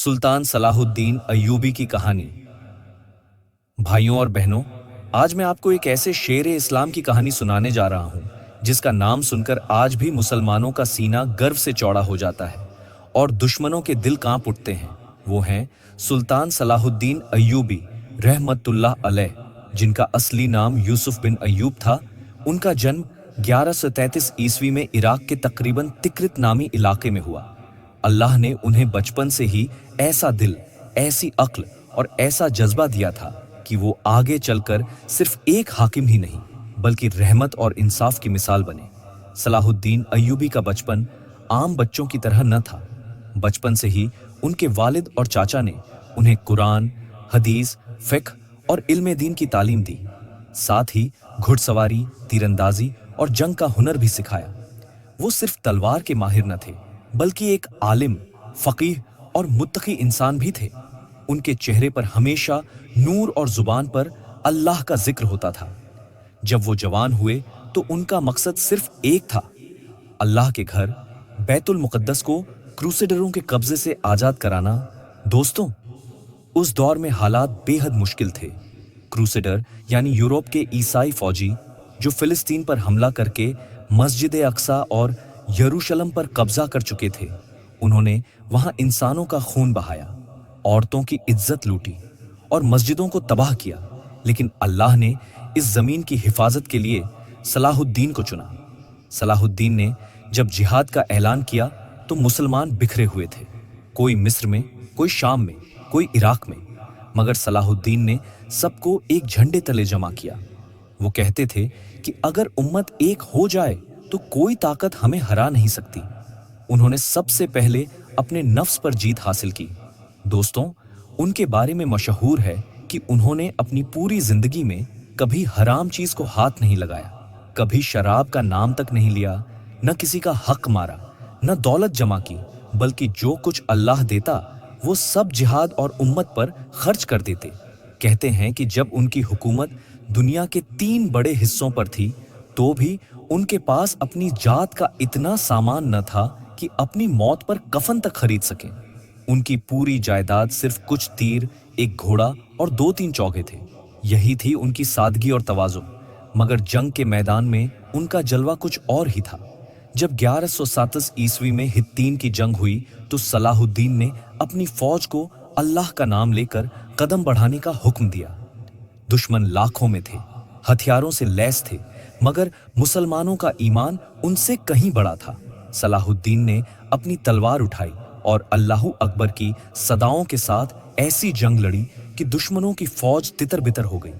सुल्तान Salahuddin Ayyubi की कहानी। भाइयों और बहनों, आज मैं आपको एक ऐसे शेर इस्लाम की कहानी सुनाने जा रहा हूं जिसका नाम सुनकर आज भी मुसलमानों का सीना गर्व से चौड़ा हो जाता है और दुश्मनों के दिल कांप उठते हैं। वो हैं सुल्तान सलाहुद्दीन अय्यूबी रहमतुल्लाह अलैह, जिनका असली नाम यूसुफ बिन अय्यूब था। उनका जन्म 1133 ईस्वी में इराक के तकरीबन तिक्रित नामी इलाके में हुआ। अल्लाह ने उन्हें बचपन से ही ऐसा दिल, ऐसी अक्ल और ऐसा जज्बा दिया था कि वो आगे चलकर सिर्फ एक हाकिम ही नहीं बल्कि रहमत और इंसाफ की मिसाल बने। सलाहुद्दीन अय्यूबी का बचपन आम बच्चों की तरह न था। बचपन से ही उनके वालिद और चाचा ने उन्हें कुरान, हदीस, फिक्र और इल्म दीन की तालीम दी। साथ ही घुड़सवारी, तीरंदाजी और जंग का हुनर भी सिखाया। वो सिर्फ तलवार के माहिर न थे बल्कि एक आलिम, फकीह और मुत्तकी इंसान भी थे। उनके चेहरे पर हमेशा नूर और जुबान पर अल्लाह का जिक्र होता था। जब वो जवान हुए तो उनका मकसद सिर्फ एक था, अल्लाह के घर बैतुल मुकद्दस को क्रूसेडरों के कब्जे से आजाद कराना। दोस्तों, उस दौर में हालात बेहद मुश्किल थे। क्रूसेडर यानी यूरोप के ईसाई फौजी जो फिलिस्तीन पर हमला करके मस्जिद अक्सा और यरूशलेम पर कब्जा कर चुके थे, उन्होंने वहां इंसानों का खून बहाया, औरतों की इज्जत लूटी और मस्जिदों को तबाह किया। लेकिन अल्लाह ने इस जमीन की हिफाजत के लिए सलाहुद्दीन को चुना। सलाहुद्दीन ने जब जिहाद का ऐलान किया तो मुसलमान बिखरे हुए थे, कोई मिस्र में, कोई शाम में, कोई इराक में, मगर सलाहुद्दीन ने सबको एक झंडे तले जमा किया। वो कहते थे कि अगर उम्मत एक हो जाए तो कोई ताकत हमें हरा नहीं सकती। उन्होंने सबसे पहले अपने नफ्स पर जीत हासिल की। दोस्तों, उनके बारे में मशहूर है कि उन्होंने अपनी पूरी जिंदगी में कभी हराम चीज को हाथ नहीं लगाया, कभी शराब का नाम तक नहीं लिया, न किसी का हक मारा, न दौलत जमा की, बल्कि जो कुछ अल्लाह देता वो सब जिहाद और उम्मत पर खर्च कर देते। कहते हैं कि जब उनकी हुकूमत दुनिया के 3 बड़े हिस्सों पर थी तो भी उनके पास अपनी जात का इतना सामान न था कि अपनी मौत पर कफन तक खरीद सकें। उनकी पूरी जायदाद सिर्फ कुछ तीर, एक घोड़ा और 2-3 चौके थे। यही थी उनकी सादगी और तवाज़ु। मगर जंग के मैदान में उनका जलवा कुछ और ही था। जब 1137 ईस्वी में हित्तीन की जंग हुई तो सलाहुद्दीन ने अपनी फौज को अल्लाह का नाम लेकर कदम बढ़ाने का हुक्म दिया। दुश्मन लाखों में थे, हथियारों से लैस थे, मगर मुसलमानों का ईमान उनसे कहीं बड़ा था। सलाहुद्दीन ने अपनी तलवार उठाई और अल्लाहू अकबर की सदाओं के साथ ऐसी जंग लड़ी कि दुश्मनों की फौज तितर बितर हो गई।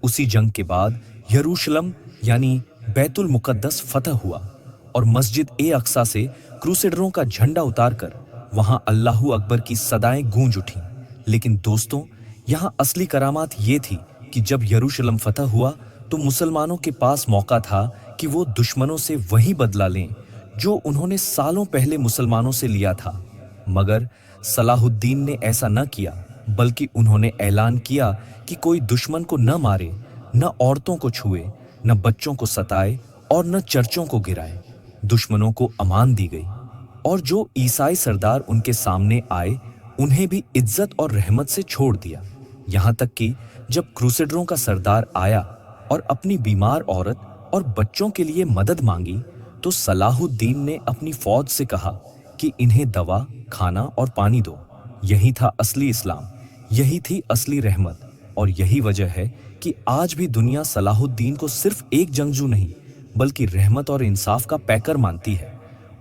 उसी जंग के बाद यरूशलेम यानी बैतुल मुकद्दस फतह हुआ और मस्जिद ए अक्सा से क्रूसेडरों का झंडा उतारकर वहां अल्लाहू अकबर की सदाएं गूंज उठी। लेकिन दोस्तों, यहां असली करामात ये थी कि जब यरूशलेम फतह हुआ तो मुसलमानों के पास मौका था कि वो दुश्मनों से वही बदला लें जो उन्होंने सालों पहले मुसलमानों से लिया था। मगर सलाहुद्दीन ने ऐसा न किया, बल्कि उन्होंने ऐलान किया कि कोई दुश्मन को न मारे, न औरतों को छुए, न बच्चों को सताए और न चर्चों को गिराए। दुश्मनों को अमान दी गई और जो ईसाई सरदार उनके सामने आए उन्हें भी इज्जत और रहमत से छोड़ दिया। यहां तक कि जब क्रूसेडरों का सरदार आया और अपनी बीमार औरत और बच्चों के लिए मदद मांगी तो सलाहुद्दीन ने अपनी फौज से कहा कि इन्हें दवा, खाना और पानी दो। यही था असली इस्लाम, यही थी असली रहमत। और यही वजह है कि आज भी दुनिया सलाहुद्दीन को सिर्फ एक जंगजू नहीं बल्कि रहमत और इंसाफ का पैकर मानती है।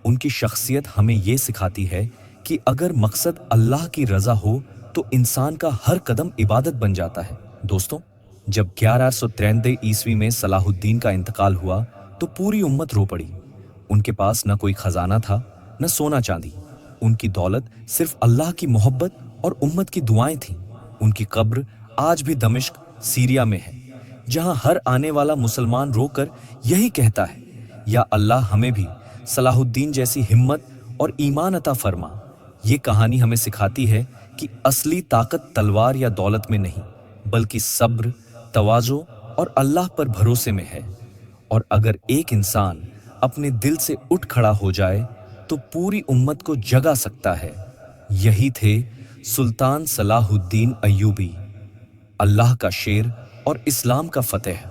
उनकी शख्सियत हमें ये सिखाती है कि अगर मकसद अल्लाह की रजा हो तो इंसान का हर कदम इबादत बन जाता है। दोस्तों, जब 1193 ईस्वी में सलाहुद्दीन का इंतकाल हुआ तो पूरी उम्मत रो पड़ी। उनके पास न कोई खजाना था, न सोना चांदी। उनकी दौलत सिर्फ अल्लाह की मोहब्बत और उम्मत की दुआएं थीं। उनकी कब्र आज भी दमिश्क, सीरिया में है, जहां हर आने वाला मुसलमान रोकर यही कहता है, या अल्लाह हमें भी सलाहुद्दीन जैसी हिम्मत और ईमान अता फरमा। ये कहानी हमें सिखाती है कि असली ताकत तलवार या दौलत में नहीं बल्कि सब्र, तवाज़ो और अल्लाह पर भरोसे में है। और अगर एक इंसान अपने दिल से उठ खड़ा हो जाए तो पूरी उम्मत को जगा सकता है। यही थे سلطان صلاح الدین ایوبی، اللہ کا شیر اور اسلام کا فتح۔